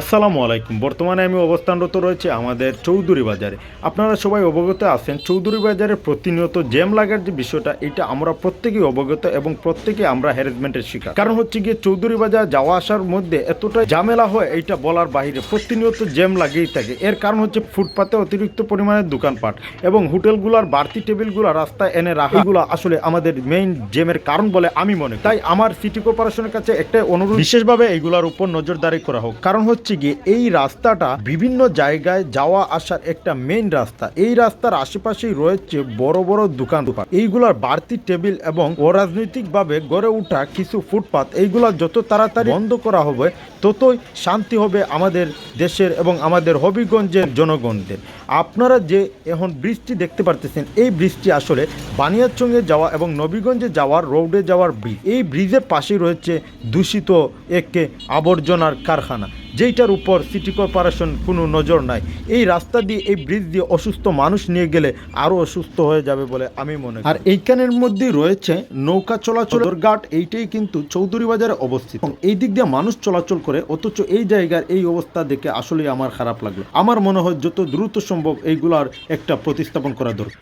আসসালামু আলাইকুম। বর্তমানে আমি অবস্থানরত রয়েছে আমাদের চৌধুরী বাজারে। আপনারা সবাই অবগত আছেন চৌধুরী বাজারে প্রতিনিয়ত জ্যাম লাগার যে বিষয়টা, এটা আমরা প্রত্যেকেই অবগত এবং প্রত্যেকেই আমরা হ্যারাসমেন্টের শিকার। কারণ হচ্ছে গিয়ে চৌধুরী বাজার যাওয়া আসার মধ্যে এতটা ঝামেলা হয় এইটা বলার বাইরে, প্রতিনিয়ত জ্যাম লাগেই থাকে। এর কারণ হচ্ছে ফুটপাতে অতিরিক্ত পরিমাণে দোকানপাট এবং হোটেলগুলোর বাড়তি টেবিলগুলো রাস্তায় এনে রাখা, এগুলো আসলে আমাদের মেইন জ্যামের কারণ বলে আমি মনে করি। তাই আমার সিটি কর্পোরেশনের কাছে একটা অনুরোধ, বিশেষভাবে এইগুলোর উপর নজরদারি করা হোক। কারণ হচ্ছে গিয়ে এই রাস্তাটা বিভিন্ন জায়গায় যাওয়া আসার একটা মেইন রাস্তা। এই রাস্তার আশেপাশেই রয়েছে বড় বড় দোকান, এইগুলার বাড়তি টেবিল এবং অরাজনৈতিকভাবে গড়ে ওঠা কিছু ফুটপাত, এইগুলা যত তাড়াতাড়ি বন্ধ করা হবে ততই শান্তি হবে আমাদের দেশের এবং আমাদের হবিগঞ্জের জনগণদের। আপনারা যে এখন ব্রিজটি দেখতে পারতেছেন, এই ব্রিজটি আসলে বানিয়াচঙ্গে যাওয়া এবং নবীগঞ্জে যাওয়ার রোডে যাওয়ার ব্রিজ। এই ব্রিজের পাশেই রয়েছে দূষিত একটি আবর্জনার কারখানা, যেইটার উপর সিটি কর্পোরেশন কোনো নজর নাই। এই রাস্তা দিয়ে, এই ব্রিজ দিয়ে অসুস্থ মানুষ নিয়ে গেলে আরও অসুস্থ হয়ে যাবে বলে আমি মনে করি। আর এইখানের মধ্যেই রয়েছে নৌকা চলাচলের ঘাট, এইটাই কিন্তু চৌধুরী বাজারে অবস্থিত। এই দিক দিয়ে মানুষ চলাচল করে, অথচ এই জায়গার এই অবস্থা দেখে আসলে আমার খারাপ লাগলো। আমার মনে হয় যত দ্রুত সম্ভব এইগুলার একটা প্রতিস্থাপন করা দরকার।